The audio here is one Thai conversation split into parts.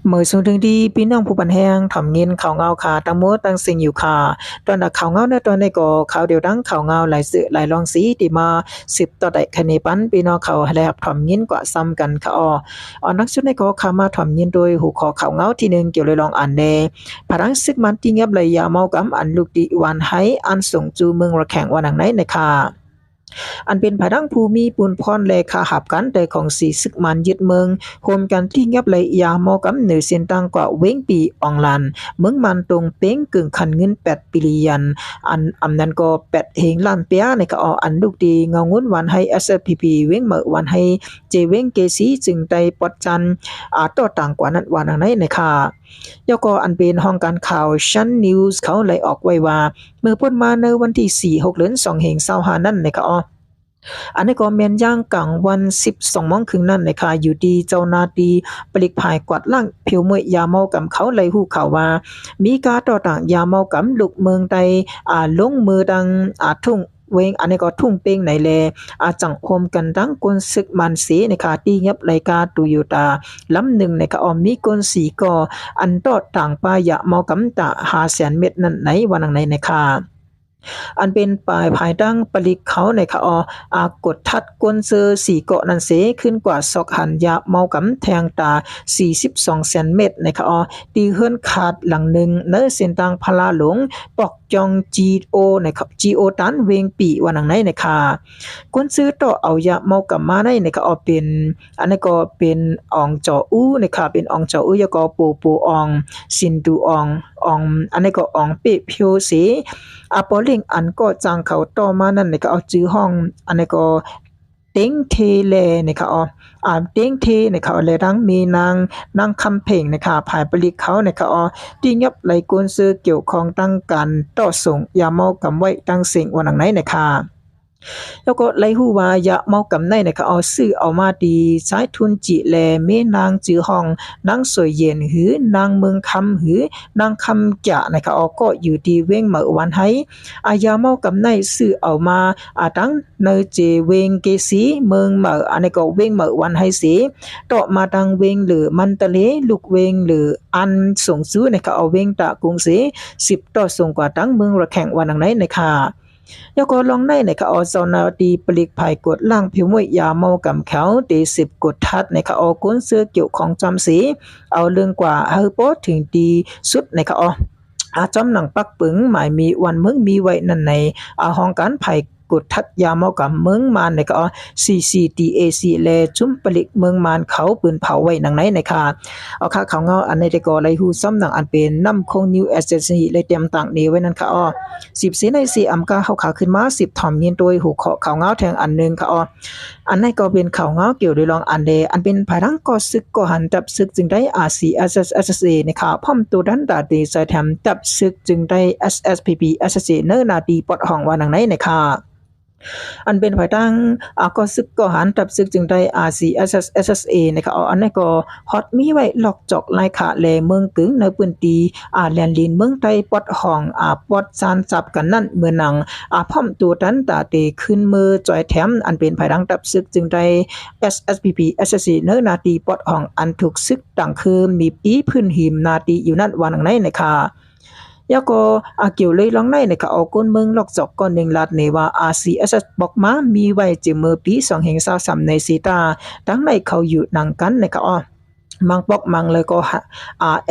เมื่อสูงถึงดีพี่น้องผู้บันแหงถ่อมเงินเขาเงาค่ะตั้งหมดตั้งสิ่งอยู่ค่ะตอนน่ะเขาเงาเนาะตอนนี้ก็เขาเดียวดังเขาเงาหลายสื่อหลายรองสีที่มา10ต่อได้คะแนนปันพี่น้องเขาให้ได้รับถ่อมเงินกว่าซ้ำกันค่ะนักสุดในก็เข้ามาถ่อมเงินโดยหูคอเขาเงาที่1เกี่ยวเลยลองอ่านแน่พลังศึกมันที่เงียบเลยยาเมากำอันลูกดีวันให้อันส่งจูเมืองระแข่งวันหนังไหนนะคะอันเป็นผาดังภูมิปุนพรเลขาหับกันแต่ของสีซึกมันยึดเมืองโฮมกันที่เงียบเลยยาเมากำเหนือเส้นตังกว่าเว้งปีอองลันเมืองมันตรงเป้งกึ่งคันเงิน8ปิลิยันอันนั้นก็8เฮงล้านเปียในก็อันลูกดีเงางุ้นวันให้ SFPP เว้งเมื่อวันให้เจเว้งเกสีจึงได้ปอดจันต่อต่างกว่านั้นวันไหนนะคะแล้วก็อันเป็นห้องการข่าวชั้นนิวส์เขาเลยออกไว้ว่าเมื่อพ้นมาในวันที่4-6เดือน2เฮง25นั่นนะคะอันนี้ก็แม่นย่างกลางวัน12:00นครึ่งนั้นนะคะอยู่ดีเจ้าหน้าที่ปลิกภายกวาดล้างผิวมวยยาเมากำเขาเลยฮู้ข่าวว่ามีการต่อต่างยาเมากำลูกเมืองใดลงมือดังทุ่งเวงอันนี้ก็ทุ่งเป้งไหนแลจังโฮมกันดังกวนศึกมันเสนะคะที่ยับรายการโตโยต้าลำหนึ่งนะคะมีกวนสีก็อันต่อต่างปายะเมากำตะ500,000 เม็ดนั้นไหนวันไหนนะคะอันเป็นปลายภายดังปลิกเขาในคะกดทัดกวนเซอร์4เกาะนั้นเสขึ้นกว่าซอกหันยาเมากำแทงตา42 เซนเมตรในคะตีเฮือนขาดหลังหนึ่งเนเส้นทางพลาหลงปอกจองจีโอในครับจีโอตันเวงปีวันหนังไหนนะคะกวนซื้อต่อเอายาเมากำมาในคะเป็นอันนี้ก็เป็นอองจออู้นะคะเป็นอองจออู้ยก็ปูอองซินดูอองอันนี้ก็อองเปเพียวเสปอลิงอันก็จางเขาต่อมานั่นนี่ก็เอาจื้อห้องอันนี้ก็เต็งเทเลนี่ค่ะเต็งเทนี่ค่ะเลยดังมีนางคำเพ่งนี่ค่ะภายปลิกเขานี่ค่ะที่เงียบไหลกวนซื้อเกี่ยวข้องตั้งกันต่อส่งยาเมากำไว้ตั้งสิ่งวันหนังไหนนี่ค่ะแล้วก็ไล่ฮู้ว่ายะเมากำในนะคะซื้อเอามาดีสายทุนจิแลเมนางจือห้องนางสวยเย็นหือนางเมืองคำหือนางคำจะนะคะก็อยู่ที่เว้งเหมือวันให้ยาเมากำในซื้อเอามาตั้งในเจเวงเกสีเมืองเหมืออันนี้ก็เว้งเหมือวันให้สิต่อมาดังเวงหรือมันตะเลลูกเวงหรืออันส่งซื้อนะคะเวงตะกรุงศรี10ต่อส่งกว่าตั้งเมืองระแข่งวันไหนนะคะแล้วก็ลองในนะคะซอนาดีปลิกภายกดล่างผิวมวยยาเมากำเขาตี10กดทัดนะคะกุนเสื้อเกี่ยวของจำสีเอาเรื่องกว่าเฮอโปถึงดีสุดนะคะจอมหนังปักปึงหมายมีวันมึงมีไว้นั่นในห้องการภายกดทัดยาเมากำเมืองมานนะคะCCTAC แลจุ้มปลิกเมืองมานเขาปืนเผาไว้หนังไหนนะคะค่ะเขาเงาอันในตะกอไลฮูซ้ำหนังอันเป็นน้ำคงนิวเอเจนซี่เลยเตรียมต่างนี้ไว้นั่นค่ะ10สีใน4อำกาเขาขึ้นมา10ถ่อมยินโดยหูเขาเงาแทงอันนึงค่ะอันในก็เป็นเขาเงาเกี่ยวโดยรองอันเดอันเป็นภายรังก็ซึกก็หันตับซึกจึงได้ RCSSA นะคะพร้อมตัวดันตาตีใส่แถมตับซึกจึงได้ SSPP SSA เนนาดีปอดห้องว่าหนังไหนนะคะอันเป็นภายตั้งก็ซึกก็หันตับซึกจึงได้ RCSSA นะคะอันนี้ก็ฮอตมีไว้หลอกจอกลายขาแลเมืองกึ่งในปืนตีแลนลินเมืองไต้ปอดห้องปอดซานจับกันนั่นเมื่อนังพร้อมตัวตันตาเตขึ้นมือจอยแถมอันเป็นภายดังตับซึกจึงได้ SSPP SSC เนื้อนาตีปอดห้องอันถูกซึกต่างคือมีปีพื้นหิมนาตีอยู่นั่นวันไหนนะคะแล้วก็เกี่ยวเลยลองในนะคะก้นเมืองลอกจอกก้อน1ลาดเนว่า RCSS บอกมามีไว้จึงเมื่อปี2023ในซีตาทั้งในเขาอยู่นังกันนะคะมังปอกมังเลยก็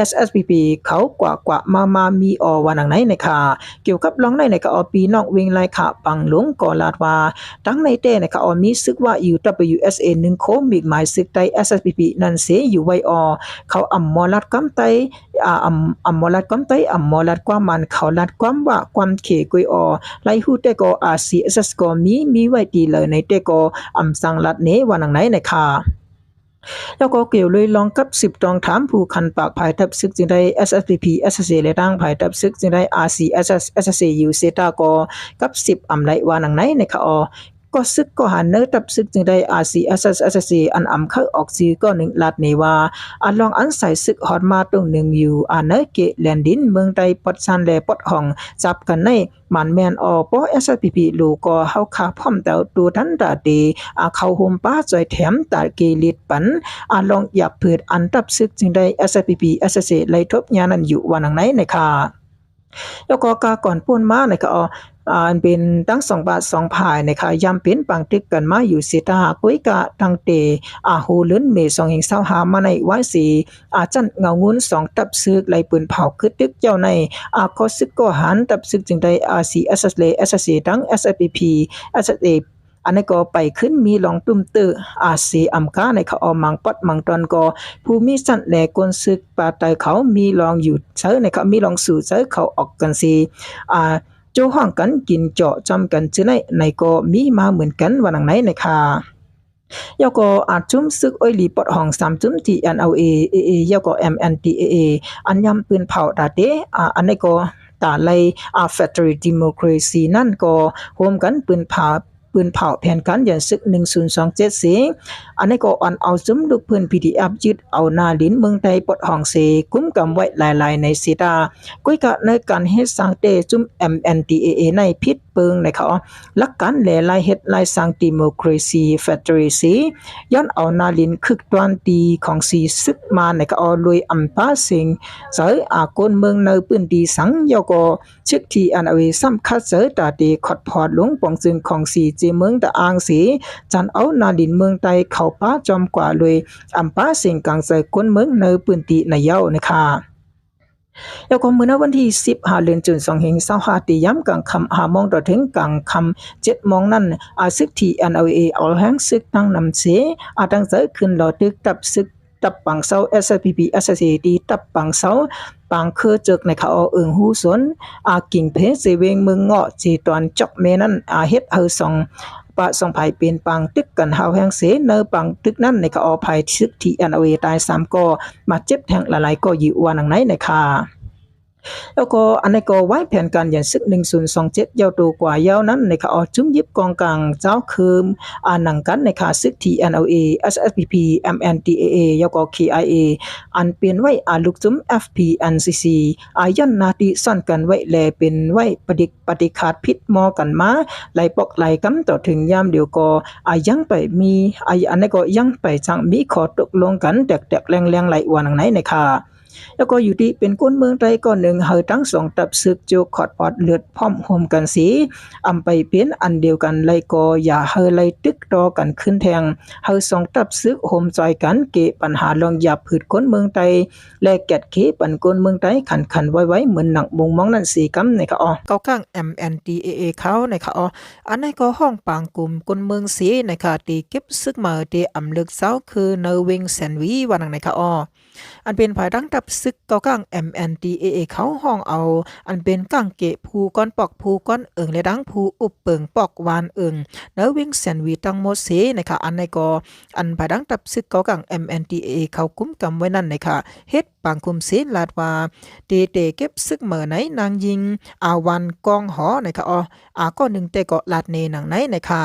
SSPP เขากว่ามามีวันหนังไหนนะคะเกี่ยวกับลองในนะคะปีนอกเวงไลค่ะปังหลวงก็ลาดว่าทั้งในเต้นะคะมีซึกว่า UWSA 1โคมีหมายซึกใต้ SSPP นั่นเสอยู่ไว้เขาอำมอลัดกำไตอำมอลัดกำไตอำมอลัดกว่ามันเขาลัดความว่าความเขกุยไลฮู้แต่ก็ RCSS ก็มีไว้ดีเลยในแต่ก็สังลัดเนวันหนังไหนนะคะแล้วก็เกี่ยวเลยลองกับ10ตองถามผู้คันปากภายทับซึกจึงได้ SSPP SSA และตั้งภายทับซึกจึงได้ RCSS SSA อยู่เซตาก็กับ10อำไลว่าหนังไหนนะคะ ก็ซึกก็หันเนตับซึกจึงได้RCSSอันอำเข้าออกซีก็หนึ่งลาดเนว่าลองอันใส่ซึกฮอดมาตรงหนึ่งอยู่เนเกแลนดินเมืองใดปดซันแลปดห้องจับกันในมันแมนปอ SPP ลูก็เฮาคาพร้อมแต่ตัวทันตาเดเข้าโฮมป้าจอยแถมตาเกลิดปันลองอยากเผิดอันตับซึกจึงได้ SPP SSA ไลทบญานั้นอยู่วันไหนนะคะแล้วก็กาก่อนพูนมานะคะอันเป็นทั้ง2บาท2ภายนะคะยามเป็นปังตึกกันมาอยู่สิตากุ้ยกะตั้งเตฮูลืนเม2แห่ง25มาในไว้สีจันเงางุ้น2ตับซึกไหลปืนเผาคือตึกเจ้าในก็ซึกก็หันตับซึกจึงได้RCSS SSA ทั้ง SPP SSA อันนี้ก็ไปขึ้นมีลองตุ้มตื้อสีอำกาในเขาอมังปัดมังตอนก็ผู้มีสันแหลกนซึกปาไตเขามีลองอยู่เซอในเขามีลองสู่เซอเขาออกกันสิโจห้องกันกินเจาะจำกันจื้อในก็มีมาเหมือนกันวันไหนนะคะยาก็จุ้มซึกอ้อยหลีปดห้อง3จุ้มที่ NLA AA ยาก็ MNDAA อันยำปืนเผาดาเตอันนี้ก็ตาไลFactory Democracy นั่นก็รวมกันปืนเผาแผนการยันซึก1027สิอันนี้ก็อ่อนเอาซึมลูกเพิ่น PDF ยึดเอาหน้าลิ้นเมืองไทยปดห้องเสกุ้มกำไว้หลายๆในสิตาก้อยกะในการเฮ็ดสร้างเตจุ่ม MNDAA ในพิษเปิงในเขาหลักการแลลายเฮ็ดลายสร้าง Democracy Factory สิย้อนเอาหน้าลิ้นคึกตวนตีของสีซึกมาในก็ลุยอำปาสิงเสยกนเมืองในปื้นดีสังยอก็ชึกที่อันเอาซ้ำคัดเสยตาดีขอดพอดหลวงปองจึงของสีเมืองตะอางสีจันเอานาดินเมืองไตเข้าป้าจอมกว่าเลยอำป้าสิงกังใส่คนเมืองในปืนตีในเย้านะคะแล้วก็มื้อวันที่15เดือนจุน2525ตีย้ำกลางค่ำ5โมงต่อถึงกลางค่ำ7โมงนั้นซึกที่ NLA เอาแห่งซึกตั้งนำเสตั้งใจขึ้นรอตึกตับซึกตับปังเซา SPP SSA ดีตับปังเซาปังคือจึกในเขาเอิงหูสนกิ่งเพเสเวงเมืองเงาะจีตอนจอกเมนั้นเฮ็ดเฮอ2ปะ2ภายเป็นปังตึกกันเฮาแห่งเสเนอปังตึกนั้นในเขาภายซึกที่ NLA ตาย3ก็มาเจ็บแทงหลายๆก็อยู่ว่านังไหนนะคะแล้วก็อันนี้ก็ไว้แผนการอย่างซึก1027ยาวตัวกว่ายาวนั้นในค่ะจุ้มยิบกองกลางเจ้าคืมหนังกันในค่ะซึก TNLA SSPP MNDAA ยาวก็ KIA อันเป็นไว้ลูกจุ้ม FPNCC ยันนาติซ่อนกันไว้แลเป็นไว้ปฏิขาดพิษมอกันมาไหลปอกไหลกำต่อถึงยามเดียวก็ยังไปมีอันนี้ก็ยังไปจังมีขอตกลงกันแตกๆแรงๆไหลว่านังไหนในค่ะแล้วก็อยู่ที่เป็นก้นเมืองไทยก็หนึ่งเฮาทั้ง2ตับซึกโจขอดปอดเลือดพร้อมโฮมกันสีไปเป็นอันเดียวกันไลก็อย่าเฮาไลตึกรอกันขึ้นแทงเฮา2ตับซึกโฮมจอยกันเกปัญหาลองหยับผืดก้นเมืองไทยและแกดเคปันก้นเมืองไทยขันไว้เหมือนหนังมุงมองนั่นสีกำในค่ะเก้าข้าง MNDAA เขาในค่ะอันนี้ก็ห้องปางกลุ่มก้นเมืองสีในค่ะตีเก็บซึกมาตีอำลึกเซาคือเนวิงแซนวีว่านังในค่ะอันเป็นภายดังตับซึกเก้าก้าง MNDAA เขาห้องเอาอันเป็นก้างเกะภูก้อนปอกภูก้อนเอิงและดังภูอุบเปิงปอกวานเอิงเนวิ่งแซนวีตังโมเสนะคะอันในก็อันภายดังตับซึกเก้าก้าง MNDAA เขาคุ้มกำไว้นั่นนะคะเฮ็ดปางคุมเสลาดว่าเตเก็บซึกเหมือไหนนางยิงวันกองหอนะคะก็หนึ่งแต่ก็ลาดเนหนังไหนนะคะ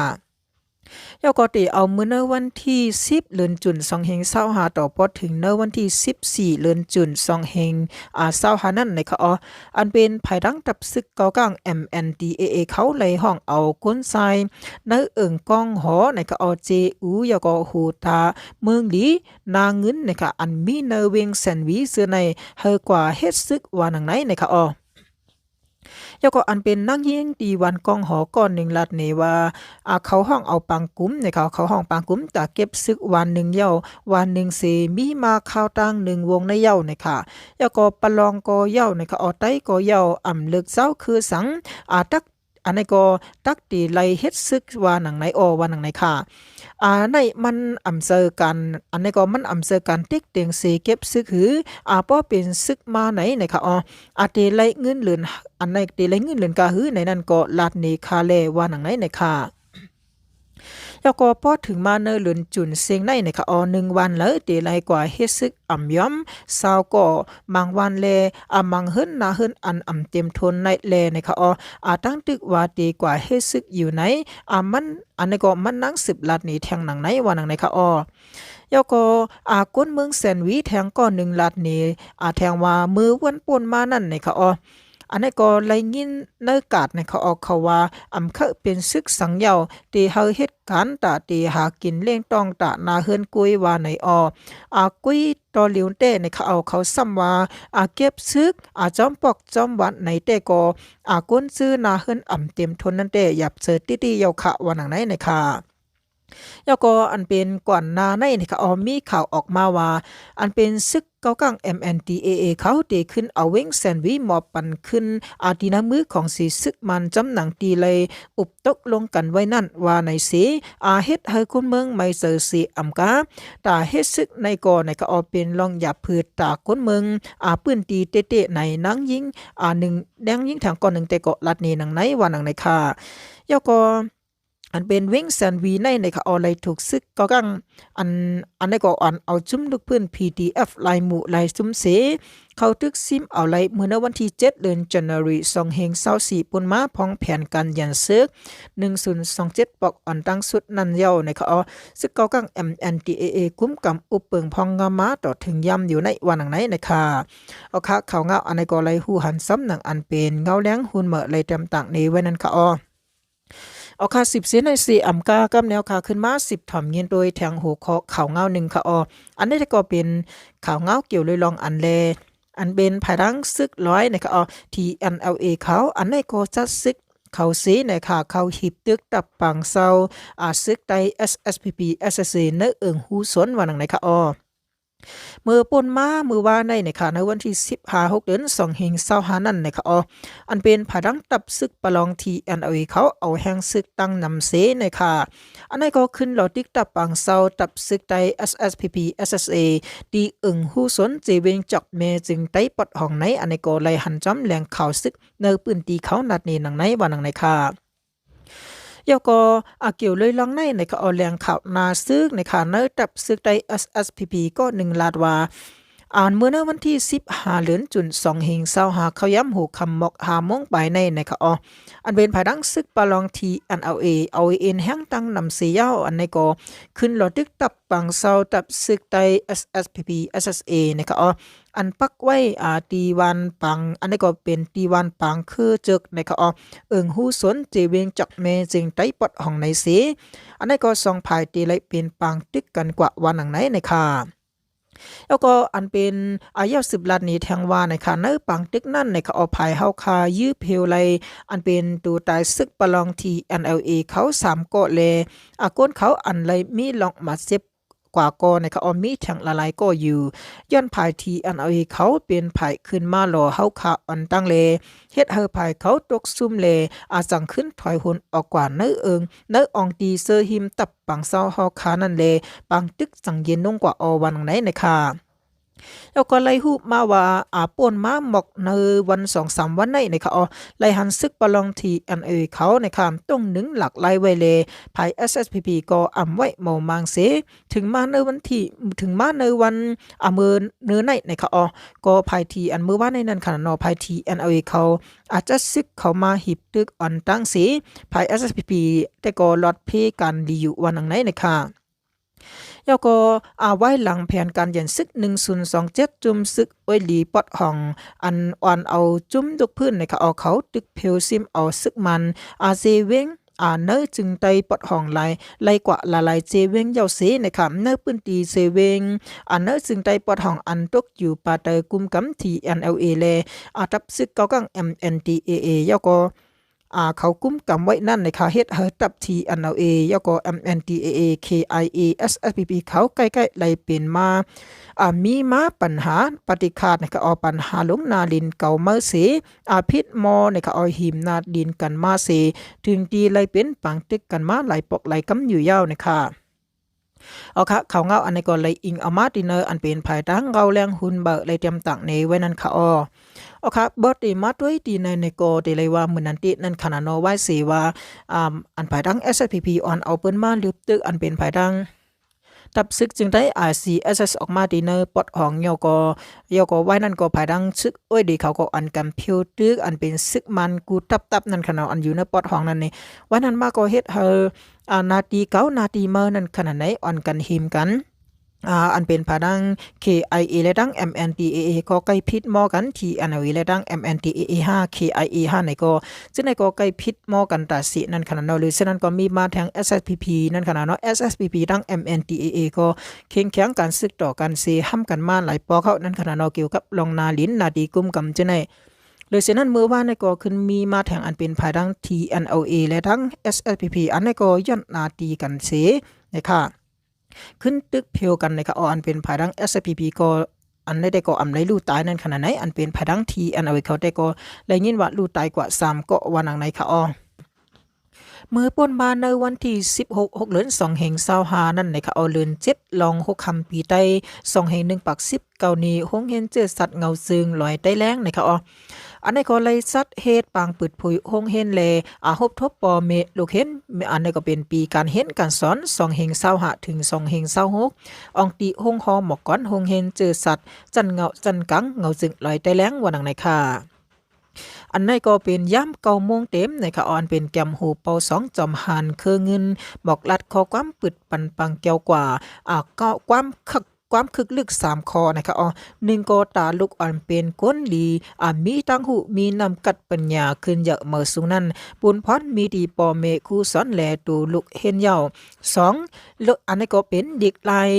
ยก็ติเอามื้อในวันที่10เดือนจุน2เฮง25ต่อพอถึงในวันที่14เดือนจุน2เฮง25นั้นในค่ะอันเป็นภายดังตับซึกเก้าก้าง MNDAA เขาเลยห้องเอาก้นทรายในเอิงกองหอในค่ะJU ยก็ฮูตาเมืองลีนาเงินในค่ะอันมีเนเวงแซนวีเสือในเฮอกว่าเฮ็ดซึกว่านังไหนในค่ะยก็อันเป็นนักยิงตีวันกองหอก่อนหนึ่งลัดเนว่าเขาห้องเอาปังกุ้มในเขาห้องปังกุ้มตาเก็บซึกวันหนึ่งเย้าวันหนึ่งเสมีมาข้าวตั้งหนึ่งวงในเย้าในค่ะยก็ปลองก็เย้าในค่ะไต้ก็เย้าเลึกเจ้าคือสังตักอันนี้ก็ตักตีไลเฮ็ดซึกว่าหนังไหนว่าหนังไหนค่ะในมันเซอร์กันอันนี้ก็มันเซอร์กันติ๊กเตียงเสเก็บซึกหือป้อเป็นซึกมาไหนในค่ะเตไลเงินเหลือนอันไหนเตไลเงินเหลือนกะหือในนั้นก็ลาดเนคาเลว่าหนังไหนในค่ะย แล้วก็พอถึงมาเนอหลุนจุนเสียงในนะคะ1วันเลยเตไลกว่าเฮ็ดซึกอ่ำย้อมซาวก็บางวันแลมังเฮิรนนาเฮิรนอันเต็มทนในแลนะคะตั้งตึกว่าดีกว่าเฮ็ดซึกอยู่ไหนมันอันนี้ก็มันนั่ง10ลัดนี่แทงหนังไหนว่าหนังไหนคะแล้วก็ก้นเมืองแซนวีแทงก็1ลัดนี่แทงว่ามือวันป่นมานั่นนะคะอันนี้ก็เลยยินเนื้อกาดในเขาว่าเคยเป็นซึกสังเยาตีเฮาเหตุการณ์ตาตีหากินเลี้ยงต้องตานาเฮินกุยว่าในกุยตอเหลียวเต้ในเขาซ้ำว่าเก็บซึกจอมปอกจอมวัดในเต้ก็ก้นซื้อนาเฮินเต็มทนนั่นเต้หยับเจอติเยาขะว่าหนังไหนในค่ะแล้วก็อันเป็นก่อนหน้าในนี่ค่ะมีข่าวออกมาว่าอันเป็นซึกเก้ากัง MNDAA เขาเดขึ้นเอาเว้งแซนวีมอบปันขึ้นดีนามือของสีซึกมันจำหนังตีเลยอุบตกลงกันไว้นั่นว่าในสีเฮ็ดให้คนเมืองไม่เจอสีกาตาเฮ็ดซึกในก่อในก็เป็นลองหยับพืชตาคนเมืองปื้นตีเตะในนังยิงหนึ่งแดงยิงทางก่อนหนึ่งแต่ก็ลัดนี้หนังไหนว่าหนังในค่ะแล้วก็อันเป็นเว้งแซนวีในค่ะอะไรถูกซึกก็กังอันนี้ก็เอาจุ่มลูกพื้น PDF ลายหมู่ลายจุ่มเสเขาตึกซิมเอาไลเมื่อวันที่7เดือนจันวารี2524ปุ่นมาพองแผนการยันซึก1027ปอกตั้งสุดนันเยาในค่ะซึกก็กัง MNDAA คุ้มกำอุปเปิงพองงามาต่อถึงยำอยู่ในวันหนังไหนนะคะค่ะเขาเงาอันนี้ก็เลยหูหันซ้ำหนังอันเป็นเงาแล้งหุ่นเหมะเลยเต็มต่างในไว้นั่นค่ะค่ะ10เซนใน4กากำแนวค่ะขึ้นมา10ถ่อมเงินโดยแทงหัวเคาะข่าวเงา1ค่ะอันนี้ก็เป็นข่าวเงาเกี่ยวเลยลองอันแลอันเป็นภายดังซึกร้อยนะคะTNLA เขาอันนี้ก็จัดซึกเขาซีนะคะเขาหิบตึกตับปังเซาซึกไต SSPP SSA เนหูสนวันไหนค่ะมือป่นมามือว่าในค่ะในวันที่15-6เดือน2565นั่นนะคะอันเป็นผาดังตับซึกประลอง TNLA เขาเอาแห่งซึกตั้งนำเสนะคะอันนี้ก็ขึ้นลอติกตับปังเซาตับซึกไต SSPP SSA ดีหูสนเจเวงจอกเมจึงไตปดห้องไหนอันนี้ก็ไล่หันจำแหลงข่าวซึกในปืนตีเขานัดนี้หนังไหนว่าหนังไหนค่ะยก็เกี่ยวเลยลองในก็แรงข่าวนาซึกในค่ะเนื้อตับซึกไต SSPP ก็1ลาดว่าเมื่อวันที่15เดือนจุน2เฮง25เขาย้ำหูคำหมอก5โมงไปในค่ะอันเป็นภายดังซึกปะลอง TNLA เอาเอ็นแห้งตั้งนำเสียาวอันในก็ขึ้นลอดึกตับปังเซาตับซึกไต SSPP SSA นะคะอันปักไว้ตีวันปังอันนี้ก็เป็นตีวันปังคือจึกนะคะหูสนเจเวงจักเมจึงไตปดห้องในเสอันนี้ก็2ภายตีเลยเป็นปังตึกกันกว่าวันหนังไหนนะคะแล้วก็อันเป็น10 ลัดนี้แทงว่าในค่ะเนื้อปังตึกนั่นในค่ะภายเฮาคายื้อเพลไลอันเป็นตูตายซึกประลอง TNLA เขา3ก็เลยก้นเขาอันเลยมีลองมาเซบกว่าก็ในค่ะมีแทงละลายก็อยู่ย้อนภาย TNLA เขาเป็นภายขึ้นมาหล่อเฮาคาอันตั้งเลเฮ็ดเฮาภายเขาตกซุ่มเลจังขึ้นถอยหุนออกกว่าเนื้อเนื้อองตีเซอร์หิมตับปังเซาเฮาคานั่นเลปังตึกสังเย็นนงกว่าวันไหนนะคะแล้วก็ไล่ฮูบมาว่าป่นมาหมอกในวัน 2-3 วันในนะคะไล่หันซึกประลองทีอันเขานะคะต้องหนึ่งหลักไล่ไว้เลยภาย SSPP ก็ไว้เมามางเสถึงมาในวันที่ถึงมาในวันมือเนื้อในนะคะก็ภายทีอันมือว่าในนั้นค่ะภายทีอันเขาอาจจะซึกเขามาหิบตึกอันตั้งเสภาย SSPP แต่ก็ลดเพกันดีอยู่วันไหนนะคะแล้วก็ไว้หลังแผนการยันซึก1027จุ่มซึกไว้หลีปอดห้องอันอ่อนเอาจุ่มทุกพื้นในเขาตึกเพลซิมเอาซึกมันเซเวงเนื้อจึงไตปอดห้องไล่กว่าละลายเจเวงเยาเสนะคะเนื้อปืนตีเซเวงเนื้อจึงไตปอดห้องอันตกอยู่ปาเตอกุมกำที่ NLA เลทับซึกเก้ากัง MNDAA แล้วก็เขากุ้มกำไว้นั่นในค่ะเฮ็ดเฮตับ TNLA แล้วก็ MNDAA KIA SSPP เขาใกล้ๆไล่เป็นมามีมาปัญหาปฏิฆาตในค่ะปัญหาลงนาดินเก่าเมื่อเสพิษมอในค่ะหิมนาดินกันมาเสถึงตีไล่เป็นปังตึกกันมาหลายปอกหลายกำอยู่ยาวนะคะค่ะเขาเงาอันนี้ก็เลยอิงเอามาติเนอร์อันเป็นภายดังเงาแรงหุ่นเบอร์เลยเตรียมต่างในไว้นั่นค่ะ โอเคบอดีมาด้วยตีในโกเดเลยว่าเหมือนนันตินั่นขนาดโนไว้สีว่าอันภายดัง SSPP ออนเอาเปิ้นมาลืบตึกอันเป็นภายดังตับซึกจึงได้ RCSS ออกมาดีเนอร์ปอดของยอก็ไว้นั่นก็ภายดังซึกโอ้ยดีเขาก็อันกันพิวตึกอันเป็นซึกมันกูตับนั่นขนาดอันอยู่ในปอดของนั่นนี่ไว้นั่นมาก็เฮ็ดเฮอนาทีเก้านาทีเมื่อนั่นขนาดไหนอันกันหิมกันอันเป็นผาดัง KIA และดัง MNDAA ก็ใกล้พิษมอกันที่อันวิและดัง MNDAA 5 KIA 5ในก็ซึ่งในก็ใกล้พิษมอกันตาสินั่นขนาดเนาะหรือฉะนั้นก็มีมาทาง SSPP นั่นขนาดเนาะ SSPP ดัง MNDAA ก็เคียงแข็งการซึกต่อกันเสียห้ำกันมาหลายปอเขานั่นขนาดเนาะเกี่ยวกับลองนาลินนาดีกุมกำจังได๋โดยเช่นนั้นเมื่อวานในก็ขึ้นมีมาแทงอันเป็นภายดัง TNLA และทั้ง SSPP อันในก็ย้อนนาตีกันเสนะคะขึ้นตึกเพียวกันนะคะอันเป็นภายดัง SPP ก็อันได้ก็อำไรลู่ตายนั่นขนาดไหนอันเป็นภายดัง TNLA เขาได้ก็ได้ยินว่าลู่ตายกว่า3ก็วันนังในค่ะเมื่อป่นมาในวันที่16เดือน2แห่ง25นั่นนะคะเอาเดือน7ลอง6คำปีใต้2แห่ง1ปัก10เกานี้โรงเรียนเจอสัตว์เงาซึงลอยใต้แรงนะคะอันนี้ก็เลยสัตว์เฮ็ดปางปืดผุยโรงเรียนแลฮบทบปอเมลูกเห็นอันนี้ก็เป็นปีการเห็นการสอน2แห่ง25ถึง2แห่ง26อองติโรงหอหมอกก้อนโรงเรียนเจอสัตว์จันเงาจันกังเงาซึงลอยใต้แรงว่านังในค่ะอันนี้ก็เป็นย่ำ9โมงเต็มนะคะออนเป็นแกมหูเปา2จอมหานคือเงินบอกลัดข้อความปึดปันปังเกี่ยวกว่าก็ความคึกลึก3ข้อนะคะ1ก็ตาลุกอ่อนเป็นก้นดีมีตั้งหูมีนำกัดปัญญาขึ้นเยอะเมื่อสูงนั้นปุนพรมีดีปอเมคูสอนแลตูลุกเห็นเยา2ลุกอันนี้ก็เป็นเด็กลาย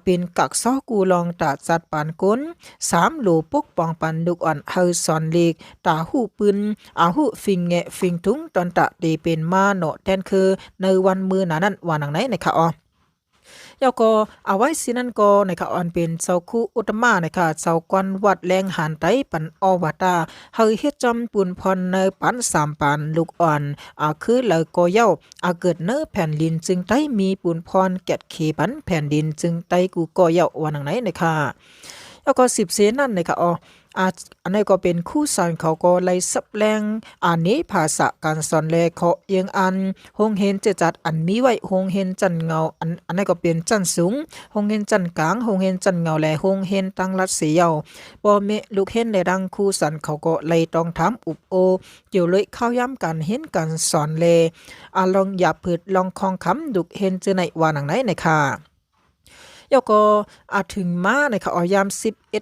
เป็นกักซ้อกูลองตาจัดปานก้น3โลปกป้องปันลุกอ่อนเฮาสอนเล็กตาหูปืนหูฟิงแงฟิงทุงตอนตะเดเป็นมาโนแทนคือในวันมือนั้นวันนังไหนนะคะยก็เอาไว้สินั่นก็นะคะอันเป็นเจ้าคู่อุตมานะคะเจ้ากวนวัดแรงหันไตปันอวตาเฮาเฮ็ดจำปุนพรในปัน3ปันลูกอ่อนคือเลยก็เย้าเกิดเนอแผ่นดินจึงไตมีปุนพรแกดเขปันแผ่นดินจึงไตกูก็เย้าว่านังไหนนะคะแล้วก็10เสนนั่นนะคะอันนี้ก็เป็นคู่สอนเขาก็ไล่สับแรงนี้ภาษาการสอนแลเขาเอียงอันโรงเรียนจะจัดอันมีไว้โรงเรียนจันเงาอันนี้ก็เป็นจันสูงโรงเรียนจันกลางโรงเรียนจันเงาและโรงเรียนตั้งรัฐเสียวบ่แม่ลูกเห็นในดังคู่สอนเขาก็ไล่ต้องถามอุบโอเกี่ยวเลยเข้าย้ำการเห็นการสอนแลลองอย่าพืดลองคองคำดุกเห็นจะในว่าหนังไหนค่ะยก็ถึงมานะคะยาม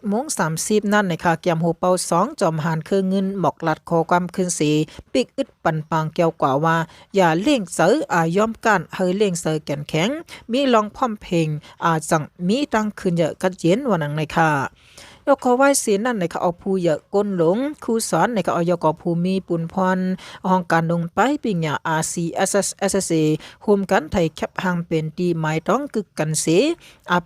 11:30นั่นนะคะเกียมโหเปา2จอมหานคือเงินหมอกลัดคอความขึ้นสีปิกอึดปันปังเกี่ยวกว่าว่าอย่าเล่งเสือยอมกันเฮยเล่งเสือแก่นแข็งมีลองพร้อมเพลงจังมีตั้งขึ้นเยอะกัดเย็นวันนังนะคะยกไว้เสียนั่นนะคะเอาผู้เยอะก้นหลงครูสอนนะคะเอายกภูมิปุนพรห้องการลงไปปิญญา RCSS โฮมกันไทยแคบหางเป็นตีหมายต้องกึกกันเส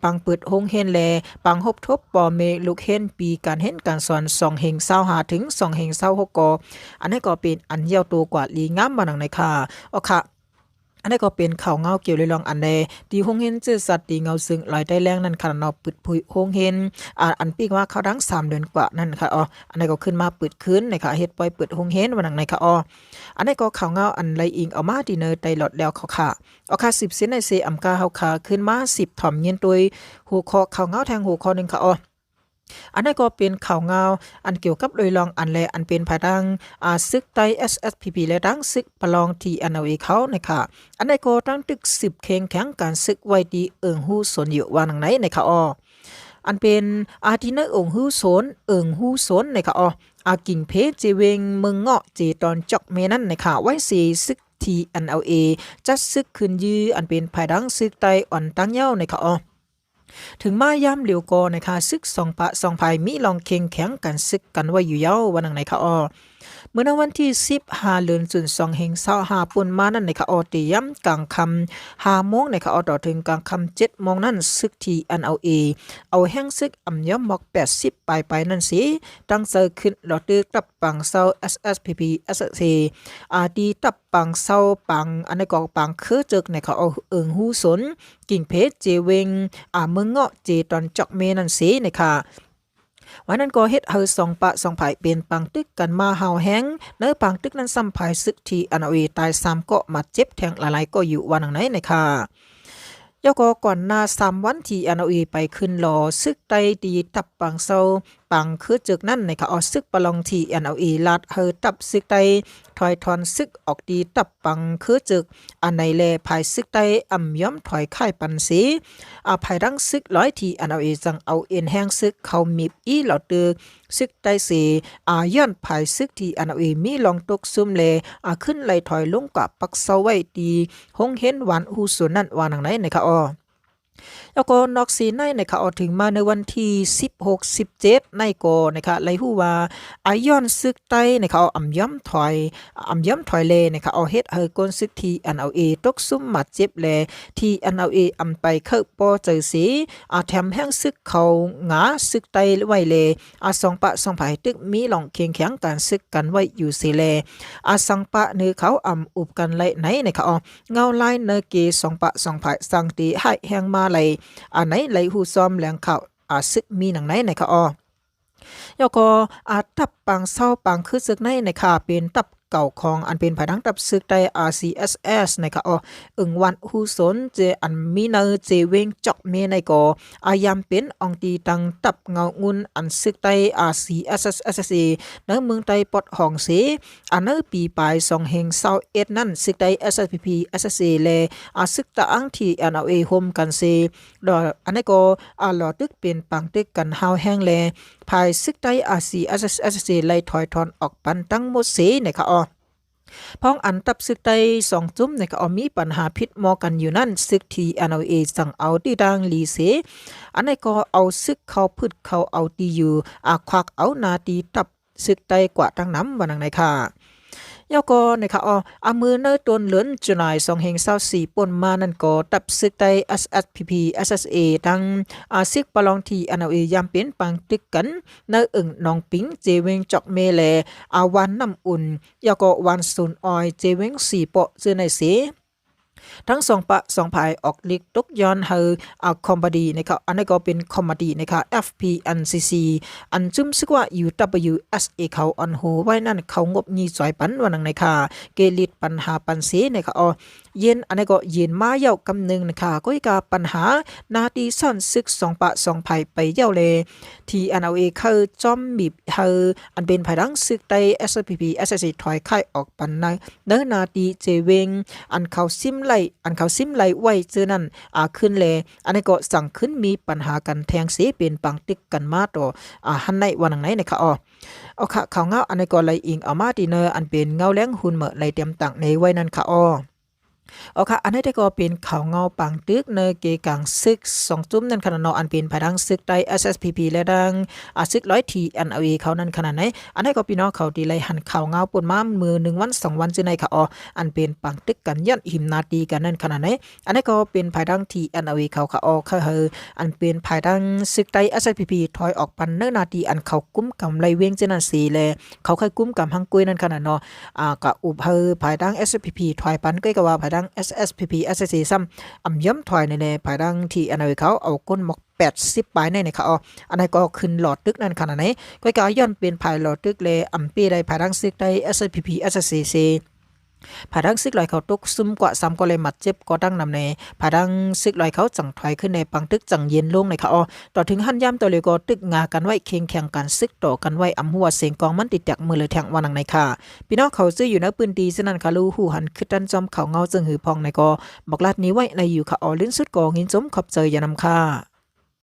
ปังเปิดโฮงเฮนแลปังฮบทบปอเมลูกเฮนปีการเห็นการสอน2เฮง25ถึง2เฮง26กอันนี้ก็เป็นอันเยาวตัวกว่าลีงามมานังในค่ะค่ะอันนี้ก็เป็นข่าวเงาเกี่ยวเลยลองอันใดที่โฮงเฮนจื้อสัตว์ที่เงาซึ่งลอยได้แรงนั่นค่ะเนาะปึดผุยโฮงเฮนอันปีกว่าเขาดัง3เดือนกว่านั่นค่ะอันนี้ก็ขึ้นมาปึดคืนนะคะเฮ็ดปล่อยปึดโฮงเฮนวันนังในค่ะอันนี้ก็ข่าวเงาอันไรอิงเอามาดีเนอร์ไตหลอดแล้วเขาค่ะค่ะ10เซนในเซอำกาเฮาค่ะขึ้นมา10ถ่อมเย็นโดยหัวข้อข่าวเงาแทงหัวข้อนึงค่ะอันนี้ก็เป็นข่าวเงาอันเกี่ยวกับโดยลองอันแลอันเป็นภายดังซึกไต SSPP และดังซึกประลองที่อันเอาเขานะคะอันนี้ก็ตั้งตึก10เข่งแข็งการซึกไว้ดีฮู้สนอยู่ว่านังไหนนะคะอันเป็นที่ในฮู้สนฮู้สนนะคะกิ่งเพชรเจเวงเมืองเงาะเจตอนจอกเมนั่นนะคะไว้สีซึกTNLA จัดซึกขึ้นยืออันเป็นภายดังซึกไตอ่อนตั้งเย้านะคะถึงมาย่ำเหลียวกอนะคะซึก2 ปะ 2 ภายมีลองเค็งแข็งกันซึกกันไว้อยู่เย้าวันไหนคะเมื่อวันที่15เดือน2เฮง25ปุ่นมานั่นนะคะเตรียมกลางค่ำ5โมงนะคะต่อถึงกลางค่ำ7โมงนั่นซึกที่เอาแห้งซึกอ่ำย่อมหมอก80ไปนั่นสิตั้งเซอร์ขึ้นหลอดตึกตับปังเซา SSPP SSC ดีตับปังเซาปังอันนี้ก็ปังคือจึกนะคะฮู้สนกิ่งเพชรเจเวงเมืองเงาะเจตอนจอกเมนั่นสินะคะ วันนั้นก็เฮ็ดเฮาสองปะสองภายเป็นปังตึกกันมาเฮาแฮงเนื้อปังตึกนั้นซ้ำภายซึกที่อันเอาตาย3ก็มาเจ็บแทงหลายๆก็อยู่วันไหนในค่ะยก็ก่อนหน้า3วันที่อันเอาไปขึ้นรอซึกไตดีตับปังเซาปังคือจึกนั้นในค่ะเอาซึกปะลองที่อันเอาลาดเฮอตับซึกไตถอยทอนซึกออกดีตับปังคือจึกอันในแลภายซึกไตอ่ำย้อมถอยค่ายปันสีภายดังซึกร้อยที่อันเอาจังเอาแห้งซึกเขามีอีเหล่าตือซึกไตสีย้อนภายซึกที่อันเอามีลองตกซุ่มเลขึ้นไหลถอยลงกับปักเสาไว้ดีหงเห็นหวานหูส่วนนั้นวานังไหนในค่ะแล้วก็นอกสีในนะคะออกถึงมาในวันที่16 17ในก็นะคะไล่ฮู้ว่าอายอนซึกไตนะคะเอาย่ำถอยเลนะคะเอาเฮ็ดเฮอกนซึกที่อันเอาตกซุ่มมาเจ็บแลที่อันเอาไปเข้าปอเจอสีแถมแห้งซึกเขาหงาซึกไตไว้เลสองปะสองภายตึกมีหลองเคียงแข็งการซึกกันไว้อยู่สิแลสังปะเนื้อเขาอุบกันไลไหนนะคะเงาลายเนื้อเกสองปะสองภายสังตีให้แห้งมาไหลไหนไหลหูซ้อมแหลงข่าวซึกมีหนังไหนในค่ะแล้วก็ตับปังเศร้าปังคือซึกในค่ะเป็นตับเก่าของอันเป็นภายดังตับซึกได้ RCSS ในค่ะวันหูสนเจอันมีเนอเจเวงจอกเมในก็ยามเป็นองตีตังตับเงางุนอันซึกได้ RCSS เนอเมืองไตปอดห้องเสอันเนอปีปลาย2/21นั่นซึกได้ SSPP SSA แลซึกตะอังที่อันเอาโฮมกันเซดออันนี้ก็หลอตึกเป็นปังตึกกันฮาวแห้งแลภายซึกได้ RCSS ไล่ถอยทอนออกปันตั้งหมดเสในค่ะพ้องอันตับซึกไต2จุ้มในก็มีปัญหาพิษมอกันอยู่นั่นซึกทีอันเอาสั่งเอาที่ดังลีเสอันนี้ก็เอาซึกเขาพืชเขาเอาตีอยู่ควักเอานาตีตับซึกไตกว่าตั้งน้ำวันนังในค่ะยก็นะคะมือเนอตนเหลือนจุนาย2/24ป่นมานั่นก็ตับซึกไต SSPP SSA ดังซึกปลองที่อันเอายามเป็นปังตึกกันเนอน้องปิงเจเวงจอกเมแลวันน้ำอุ่นยก็วันซุนออยเจเวง4ปอเจอในเสทั้งสองปะสองภายออกลิกตกย้อนเฮอคอมบดีนะคะอันนี้ก็เป็นคอมบดีนะคะ FPNCC อันจุ่มซึกว่า UWSA เขาอันโหไว้นั่นเขางบยี่สอยปันวันนังนะคะเกลิดปัญหาปันเสนะคะเย็นอันนี้ก็เย็นมาเย้ากำนึงนะคะก็อีกาปัญหานาตีซ่อนซึกสองปะสองภายไปเย้าเลยที่อันเอาเขาจอมบีบเฮอันเป็นภายดังซึกไต SPP SSC ถอยค่ายออกปันในเนื้อนาตีเจเวงอันเขาซิมไล่ไว้เจอนั่นขึ้นแลอันนี้ก็สั่งขึ้นมีปัญหากันแทงเสเป็นปังตึกกันมาต่อหันในวันไหนนะคะเอาค่ะข่าวเงาอันนี้ก็ไล่อิงเอามาดีเนออันเป็นเงาแล้งหุ่นเหมะไล่เตรียมตังในไว้นั่นค่ะค่ะอันนี้ก็เป็นข่าวเงาปังตึกเนเกกังซึก2จุ้มนั่นขนาดอันเป็นภายดังซึกไต SSPP และดังซึก100ทีอันเอาเขานั่นขนาดไหนอันนี้ก็พี่น้องเขาดีไลหันข่าวเงาปนมามือ1วัน2วันจึงในค่ะอันเป็นปังตึกกันยันหิมนาตีกันนั่นขนาดไหนอันนี้ก็เป็นภายดังทีอันเอาเขาค่ะเขาอันเป็นภายดังซึกไต SSPP ถอยออกปันเนื้อนาตีอันเขากุ้มกำไรเวียงจึงนั่นสีแลเขาเคยกุ้มกำหังกุยนั่นขนาดก็อุบภายดัง SSPP ถอยปันก็ว่าภายดัง SSPP SSC ซ้ำย่ำถอยในภายดังที่อันเขาเอาก้นหมก80ปลายในค่ะอันนี้ก็ขึ้นหลอดตึกนั่นขนาดไหนก็ย้อนเป็นภายหลอดตึกเลยปีได้ภายดังซึกได้ SSPP SSC ผาดังซึกลอยเขาตกซุ่มกว่า3ก็เลยมัดเจ็บก็ดังนำในผาดังซึกลอยเขาจังถอยขึ้นในปังตึกจังเย็นลงในค่ะต่อถึงหันย่ำตัวเลยก็ตึกงากันไว้เคียงแข่งกันซึกต่อกันไว้หัวเสียงกองมันติดจากมือเลยแทงวันนังในค่ะพี่น้องเขาซื้ออยู่ในปืนดีฉะนั้นค่ะรู้หูหันคือดันจอมเขาเงาจึงหือพองในก็บอกลาดนี้ไว้ในอยู่ค่ะลิ้นสุดกองหินจมขอบใจอย่านำค่ะ